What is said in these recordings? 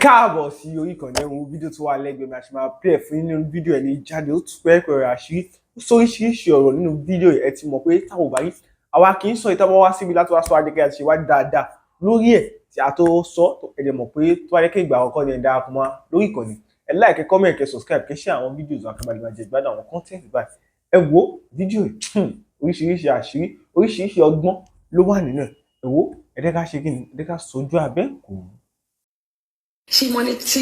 káàbọ̀ sí orí ìkànnì ẹ̀wọ̀n fídíò tó wà lẹ́gbẹ̀ẹ́ mi àti máa play fún yín nínú fídíò ẹ̀ ní jáde ó tún pẹ́ pẹ̀rẹ̀ àṣírí sóríṣiríṣi ọ̀rọ̀ nínú fídíò ẹ̀ ti mọ̀ pé táwọn ò bá rí àwa kì í sọ ìtàn bá wá síbi láti wá sọ ajẹ́kẹ́ àti ṣèwádìí dáadáa lórí ẹ̀ tí a tó sọ ẹ̀dẹ̀ mọ̀ pé tó wá jẹ́ kí ìgbà àkọ́kọ́ ni ẹ̀ darapọ̀ mọ́ lórí ìkànnì ẹ̀ like comment kẹ́ subscribe kẹ́ share àwọn fídíò àkàbàlẹ̀ máa jẹ ìgbádùn àwọn content báyìí ẹ wo fídíò oríṣiríṣi àṣírí oríṣiríṣi ọgbọ́n ló wà nínú ẹ̀ wo ẹ̀dẹ́ ká ṣe kí ni ẹ̀dẹ́ ká sojú abẹ́ kò. You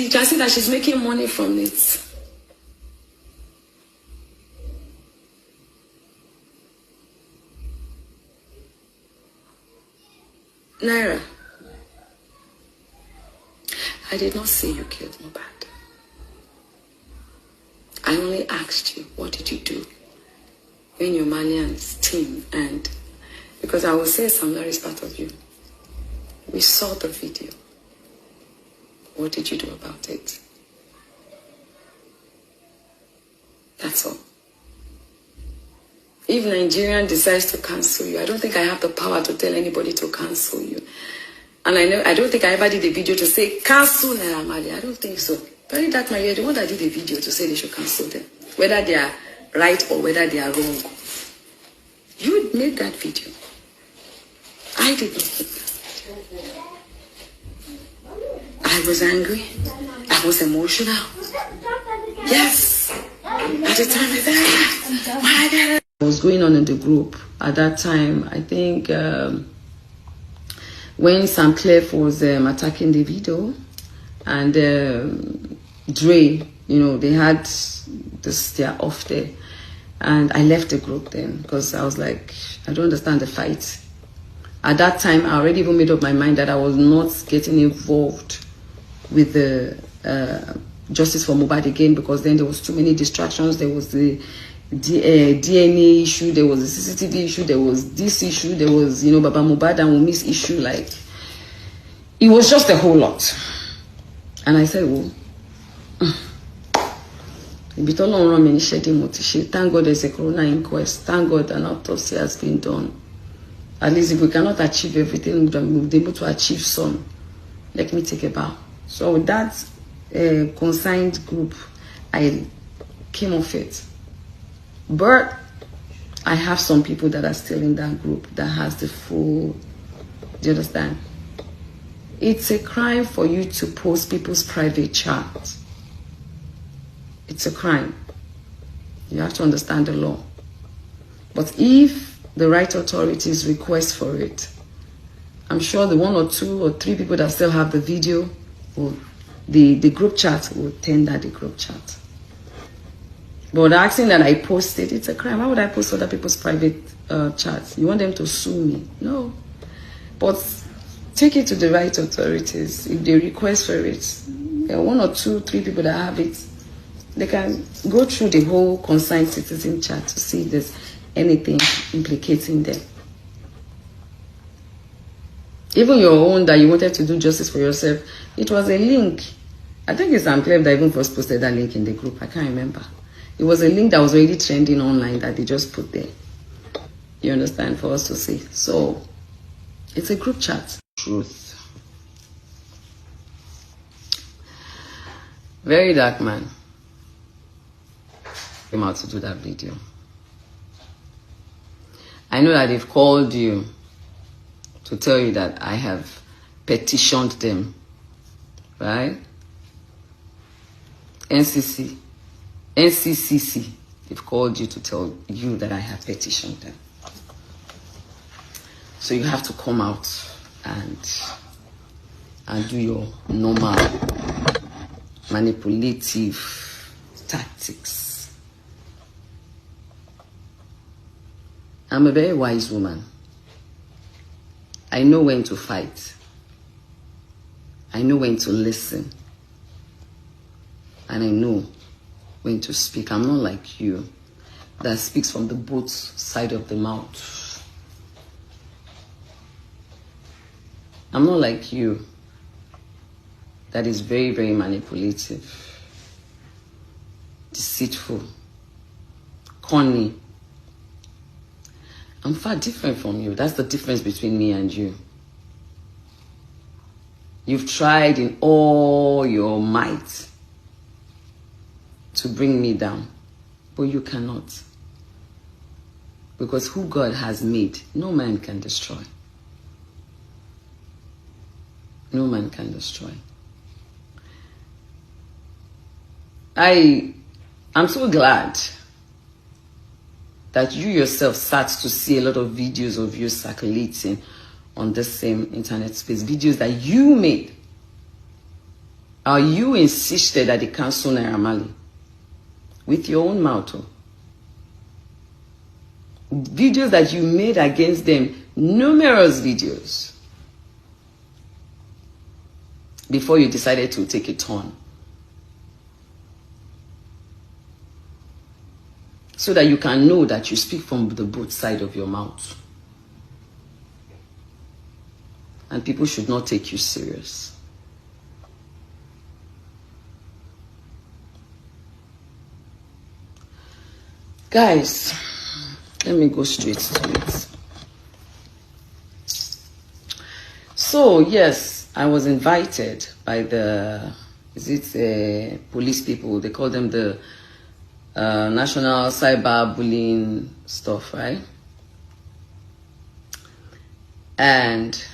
can see that she's making money from it. Naira, I did not say you killed Mohbad. I only asked you, what did you do when your Malian's team, and because I will say Samlar is part of you. We saw the video. What did you do about it? That's all. If Nigerian decides to cancel you, I don't think I have the power to tell anybody to cancel you. And I don't think I ever did a video to say, cancel Naira Marley. I don't think so. Very Dark Maria, the one that did a video to say they should cancel them. Whether they are right or whether they are wrong. You made that video. I did not make that video. I was angry. I was emotional. Yes. At the time, I was going on in the group at that time. I think when Sam Clef was attacking the video, and Dre, you know, they had this, they're off there. And I left the group then because I was like, I don't understand the fight. At that time, I already even made up my mind that I was not getting involved with the Justice for Mohbad again, because then there was too many distractions. There was the DNA issue, there was the CCTV issue, there was this issue, there was, you know, Baba Mohbad and Wumi's issue. Like, it was just a whole lot. And I said, well, thank God there's a corona inquest. Thank God an autopsy has been done. At least if we cannot achieve everything, we'll be able to achieve some. Let me take a bow. So with that consigned group, I came off it. But I have some people that are still in that group that has the full, do you understand? It's a crime for you to post people's private chat. It's a crime. You have to understand the law. But if the right authorities request for it, I'm sure the 1 or 2 or 3 people that still have the video, will, the group chat will tender the group chat. But asking that I posted, it's a crime. Why would I post other people's private chats? You want them to sue me? No. But take it to the right authorities. If they request for it, there are 1 or 2, 3 people that have it. They can go through the whole concerned citizen chat to see if there's anything implicating them. Even your own that you wanted to do justice for yourself, it was a link. I think it's Unclave that even first posted that link in the group. I can't remember. It was a link that was already trending online that they just put there. You understand? For us to see. So, it's a group chat. Truth. Very dark man came out to do that video. I know that they've called you to tell you that I have petitioned them, right? NCCC, they've called you to tell you that I have petitioned them. So you have to come out and do your normal manipulative tactics. I'm a very wise woman. I know when to fight. I know when to listen. And I know when to speak. I'm not like you that speaks from the both side of the mouth. I'm not like you that is very, very manipulative, deceitful, corny. I'm far different from you. That's the difference between me and you. You've tried in all your might to bring me down, but you cannot. Because who God has made, no man can destroy. No man can destroy. I'm so glad that you yourself start to see a lot of videos of you circulating on the same internet space. Videos that you made. Or you insisted that they cancel Naira Marley. With your own mouth. Videos that you made against them. Numerous videos. Before you decided to take a turn. So that you can know that you speak from the both side of your mouth. And people should not take you serious. Guys, let me go straight to it. So, yes, I was invited by the, police people? They call them the National Cyber Bullying stuff, right? And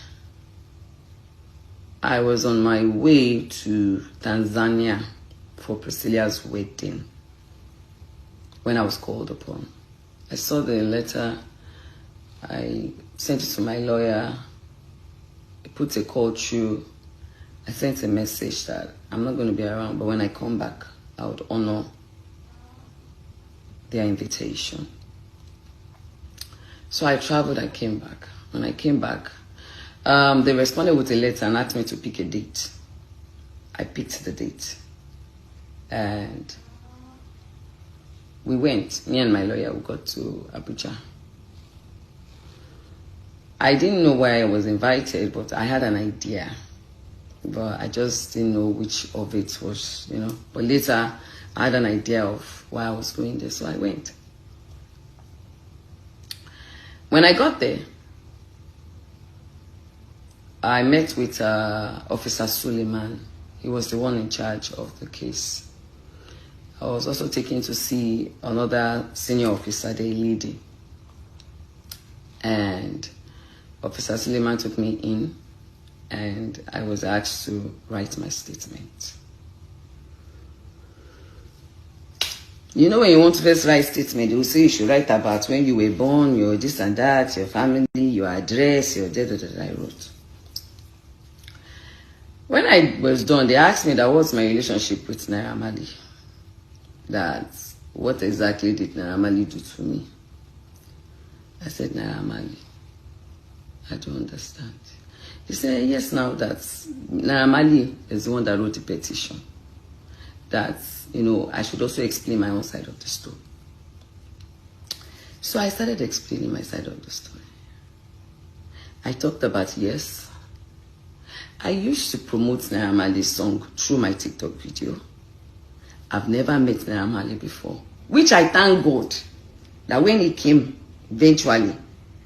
I was on my way to Tanzania for Priscilla's wedding when I was called upon. I saw the letter. I sent it to my lawyer. I put a call through. I sent a message that I'm not going to be around, but when I come back, I would honor their invitation. So I traveled and came back. When I came back, they responded with a letter and asked me to pick a date. I picked the date. And we went, me and my lawyer, we got to Abuja. I didn't know why I was invited, but I had an idea. But I just didn't know which of it was, But later, I had an idea of why I was going there, so I went. When I got there, I met with Officer Suleiman. He was the one in charge of the case. I was also taken to see another senior officer, the lady. And Officer Suleiman took me in, and I was asked to write my statement. You know, when you want to first write statement, they will say you should write about when you were born, your this and that, your family, your address, your da-da-da-da. I wrote. When I was done, they asked me that what's my relationship with Naira Marley. That what exactly did Naira Marley do to me? I said, Naira Marley, I don't understand. He said, yes, now that Naira Marley is the one that wrote the petition. That, I should also explain my own side of the story. So I started explaining my side of the story. I talked about, yes, I used to promote Naira Marley's song through my TikTok video. I've never met Naira Marley before, which I thank God that when he came eventually,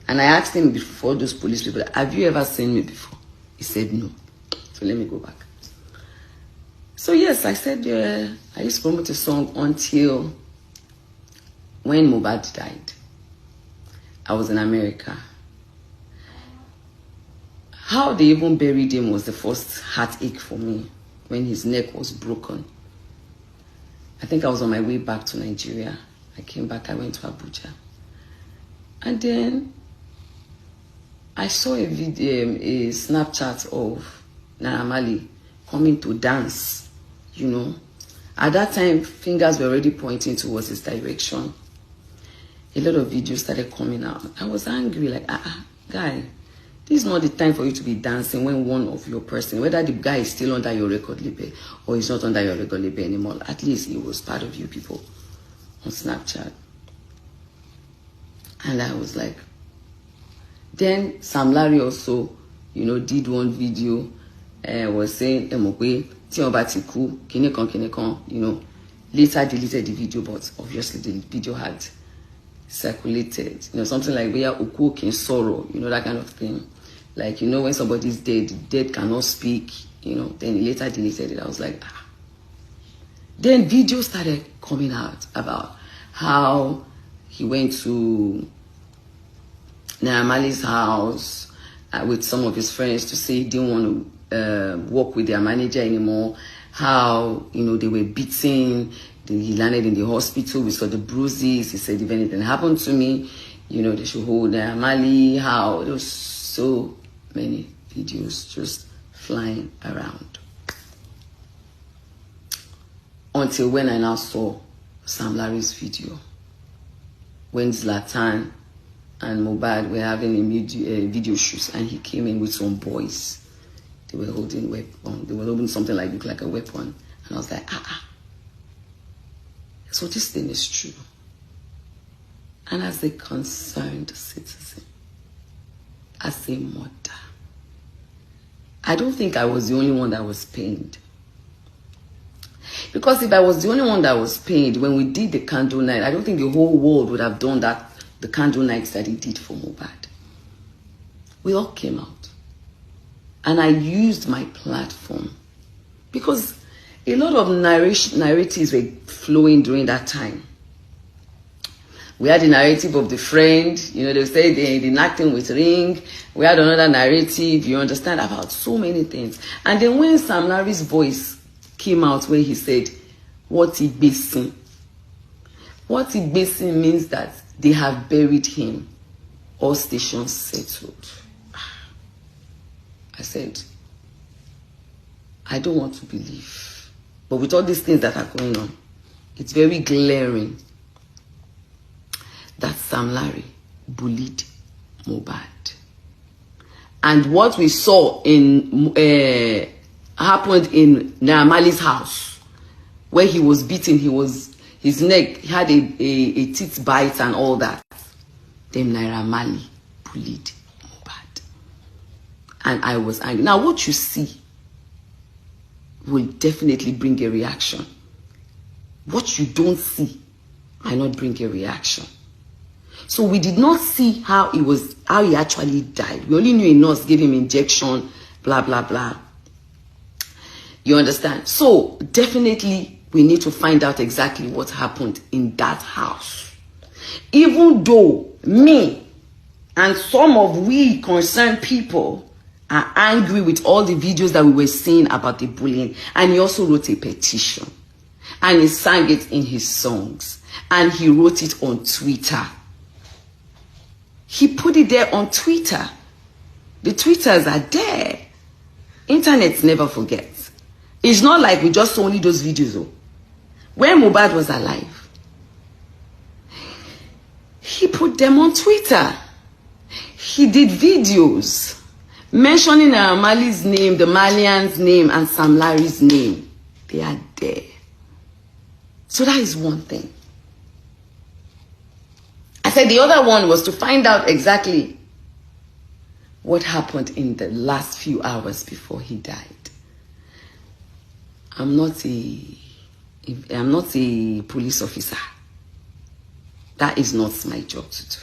and I asked him before those police people, have you ever seen me before? He said no. So let me go back. So yes, I said, I used to promote a song until when Mohbad died. I was in America. How they even buried him was the first heartache for me when his neck was broken. I think I was on my way back to Nigeria. I came back, I went to Abuja. And then I saw a video, a Snapchat of Naira Marley coming to dance, At that time, fingers were already pointing towards his direction. A lot of videos started coming out. I was angry, like, guy, this is not the time for you to be dancing when one of your person, whether the guy is still under your record label or he's not under your record label anymore, at least he was part of you people on Snapchat. And I was like, then Sam Larry also, did one video, was saying, later deleted the video, but obviously the video had circulated, something like where Soro, that kind of thing. Like, when somebody's dead, the dead cannot speak, you know, then he later deleted it. I was like, ah. Then videos started coming out about how he went to Naira Marley's house with some of his friends to say he didn't want to work with their manager anymore. How, you know, they were beating. He landed in the hospital. We saw the bruises. He said, if anything happened to me, you know, they should hold Naira Marley. How there was so many videos just flying around. Until when I now saw Sam Larry's video, when Zlatan and Mohbad were having a video shoot, and he came in with some boys. They were holding weapon. They were holding something like looked like a weapon, and I was like, So this thing is true. And as a concerned citizen, as a mother, I don't think I was the only one that was pained. Because if I was the only one that was pained when we did the candle night, I don't think the whole world would have done that, the candle nights that he did for Mohbad. We all came out. And I used my platform. Because a lot of narratives were flowing during that time. We had the narrative of the friend, you know, they say they're acting with ring. We had another narrative, you understand, about so many things. And then when Sam Larry's voice came out where he said, what he basing? What he basing means that they have buried him. All stations settled. I said, I don't want to believe. But with all these things that are going on, it's very glaring that Sam Larry bullied Mohbad. And what we saw in happened in Naira Marley's house, where he was beaten, his neck had a teeth bite and all that. Then Naira Marley bullied Mohbad. And I was angry. Now what you see will definitely bring a reaction. What you don't see might not bring a reaction. So we did not see how he actually died. We only knew a nurse gave him injection, blah, blah, blah. You understand? So definitely we need to find out exactly what happened in that house. Even though me and some of we concerned people are angry with all the videos that we were seeing about the bullying. And he also wrote a petition. And he sang it in his songs. And he wrote it on Twitter. He put it there on Twitter. The Twitters are there. Internet never forgets. It's not like we just saw only those videos. Though. When Mohbad was alive, he put them on Twitter. He did videos mentioning Naira Marley's name, the Malian's name, and Sam Larry's name. They are there. So that is one thing. I said the other one was to find out exactly what happened in the last few hours before he died. I'm not a police officer. That is not my job to do.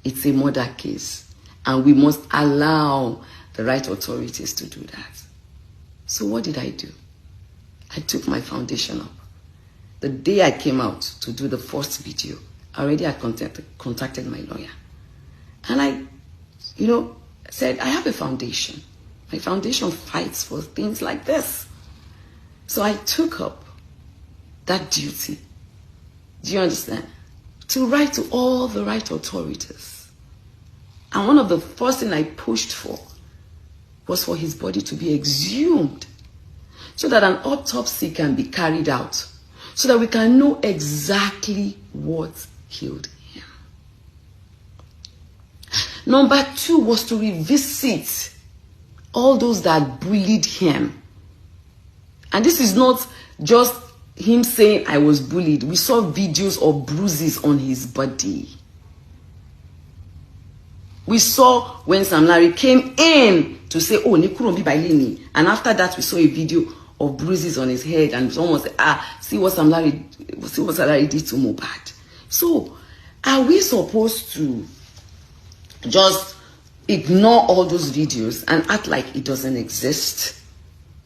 It's a murder case, and we must allow the right authorities to do that. So what did I do? I took my foundation up. The day I came out to do the first video, already I contacted my lawyer. And I, said, I have a foundation. My foundation fights for things like this. So I took up that duty. Do you understand? To write to all the right authorities. And one of the first things I pushed for was for his body to be exhumed so that an autopsy can be carried out, so that we can know exactly what killed him. Number 2 was to revisit all those that bullied him. And this is not just him saying I was bullied. We saw videos of bruises on his body. We saw when Sam Larry came in to say, oh, Nikurumbi Bailini. And after that, we saw a video of bruises on his head. And someone said, see what Sam Larry did to Mohbad. So, are we supposed to just ignore all those videos and act like it doesn't exist?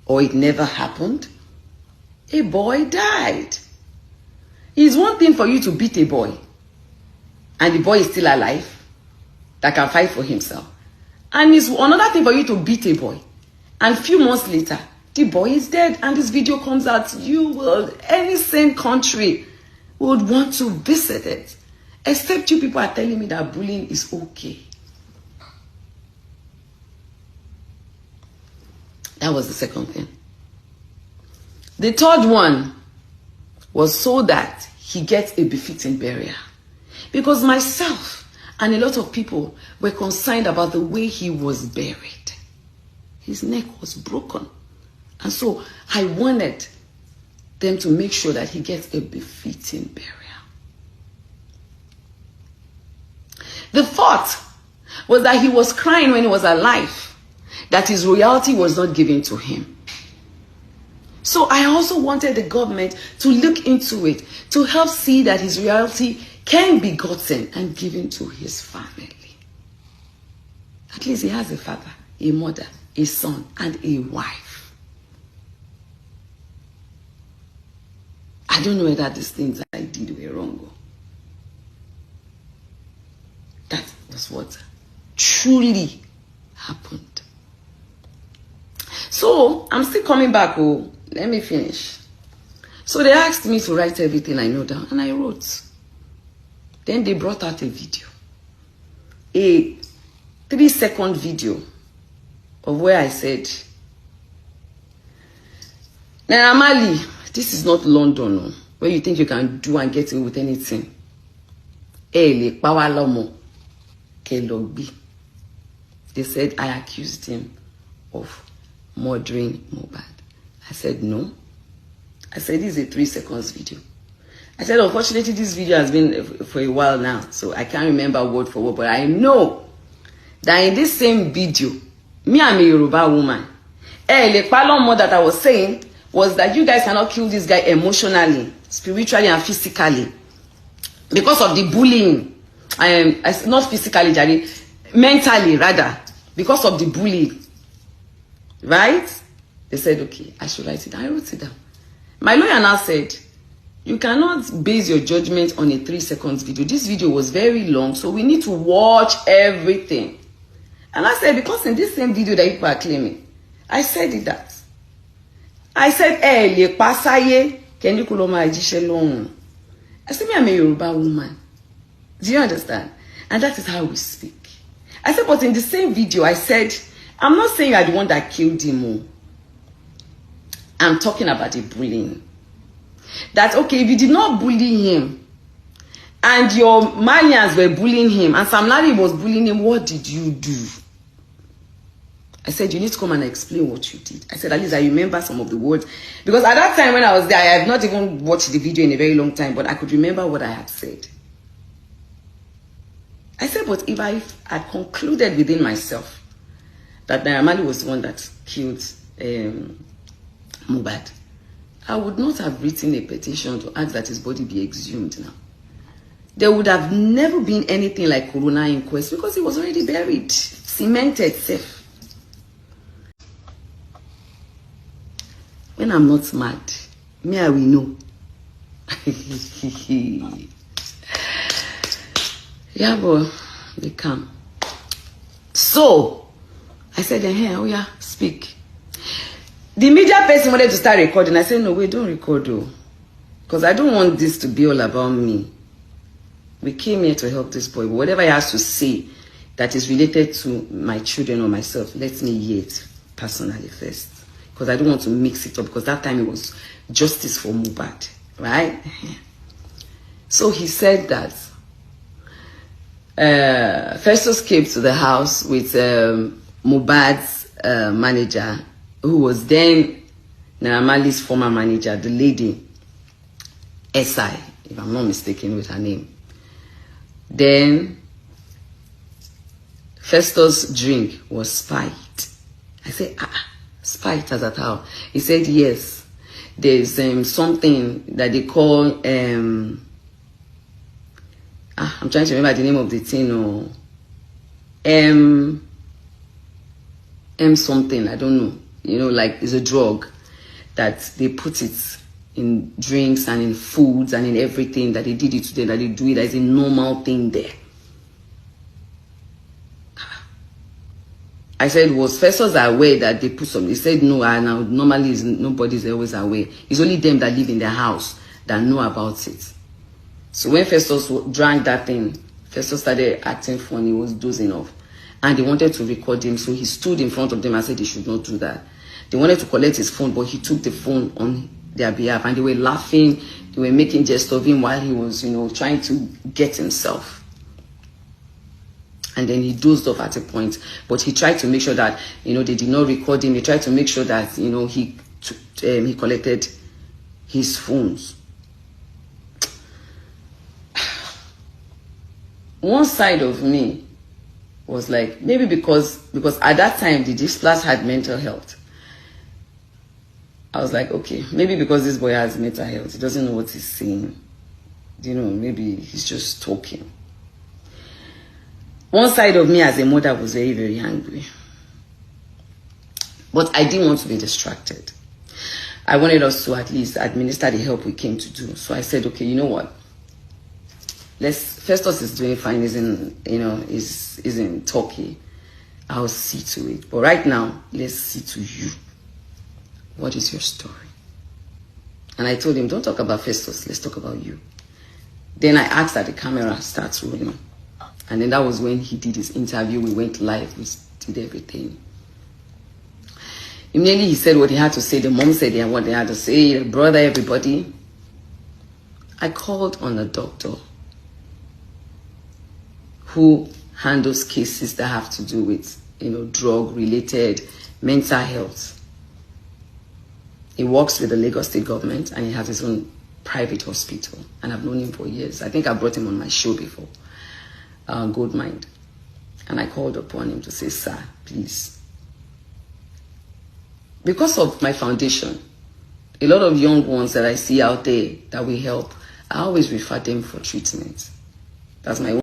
or it never happened, a boy died. It's one thing for you to beat a boy, and the boy is still alive, that can fight for himself. And it's another thing for you to beat a boy, and a few months later, the boy is dead, and this video comes out. You will, any sane country would want to visit it. Except you people are telling me that bullying is okay. That was the second thing. The third one was so that he gets a befitting burial. Because myself and a lot of people were concerned about the way he was buried. His neck was broken. And so I wanted them to make sure that he gets a befitting burial. The fourth was that he was crying when he was alive, that his royalty was not given to him. So I also wanted the government to look into it, to help see that his royalty can be gotten and given to his family. At least he has a father, a mother, a son, and a wife. I don't know whether these things I did were wrong. That was what truly happened. So I'm still coming back. Oh, let me finish. So they asked me to write everything I know down, and I wrote. Then they brought out a video, a 3-second video of where I said, Naira Marley, this is not London, where you think you can do and get away with anything. They said I accused him of murdering Mohbad. I said no. I said this is a 3 seconds video. I said unfortunately this video has been for a while now, so I can't remember word for word, but I know that in this same video, me, I'm a Yoruba woman. The problem that I was saying was that you guys cannot kill this guy emotionally, spiritually, and physically because of the bullying. Not physically, Daddy, mentally rather, because of the bullying. Right? They said, okay, I should write it down. I wrote it down. My lawyer now said, you cannot base your judgment on a 3 seconds video. This video was very long, so we need to watch everything. And I said, because in this same video that people are claiming, I said it that. I said, le pasaye, can you call my long? I said, me, I'm a Yoruba woman. Do you understand? And that is how we speak. I said, but in the same video, I said, I'm not saying you're the one that killed him. I'm talking about the bullying. That, okay, if you did not bully him, and your Malians were bullying him, and Sam Larry was bullying him, what did you do? I said, you need to come and explain what you did. I said, at least I remember some of the words. Because at that time when I was there, I have not even watched the video in a very long time, but I could remember what I had said. I said, but if I had concluded within myself that Naira Marley was the one that killed Mohbad, I would not have written a petition to ask that his body be exhumed now. There would have never been anything like coroner inquest because he was already buried, cemented, safe. When I'm not mad, me I will know. Iyabo, they come. So, I said, hey, oh yeah, speak. The media person wanted to start recording. I said, no, wait, don't record though. Because I don't want this to be all about me. We came here to help this boy. But whatever he has to say that is related to my children or myself, let me hear it personally first. Because I don't want to mix it up. Because that time it was justice for Mohbad. Right? So he said that Festus came to the house with Mohbad's manager, who was then Naira Marley's former manager, the lady, S.I., if I'm not mistaken with her name. Then Festus' drink was spiked. I said, spiked as at how? He said, yes. There's something that they call, I'm trying to remember the name of the thing, or M something, I don't know. you know, like it's a drug that they put it in drinks and in foods and in everything, that they did it to them, that they do it as a normal thing there. I said, was Festus aware that they put some? He said, no, now normally nobody's always aware. It's only them that live in their house that know about it. So when Festus drank that thing, Festus started acting funny, was dozing off. And they wanted to record him, so he stood in front of them and said they should not do that. They wanted to collect his phone, but he took the phone on their behalf, and they were laughing, they were making jest of him while he was, you know, trying to get himself. And then he dozed off at a point, but he tried to make sure that, you know, they did not record him. He tried to make sure that, you know, he collected his phones. One side of me was like, maybe because at that time the Displast had mental health. I was like, okay, maybe because this boy has mental health, he doesn't know what he's saying. You know, maybe he's just talking. One side of me as a mother was very, very angry. But I didn't want to be distracted. I wanted us to at least administer the help we came to do. So I said, okay, you know what? Festus is doing fine, is in Turkey. I'll see to it. But right now, let's see to you. What is your story? And I told him, don't talk about Festus, let's talk about you. Then I asked that the camera starts rolling. And then that was when he did his interview. We went live, we did everything. Immediately he said what he had to say. The mom said what they had to say. The brother, everybody. I called on a doctor who handles cases that have to do with, you know, drug-related mental health. He works with the Lagos State government and he has his own private hospital. And I've known him for years. I think I brought him on my show before. Good Mind. And I called upon him to say, sir, please. Because of my foundation, a lot of young ones that I see out there that we help, I always refer them for treatment. That's my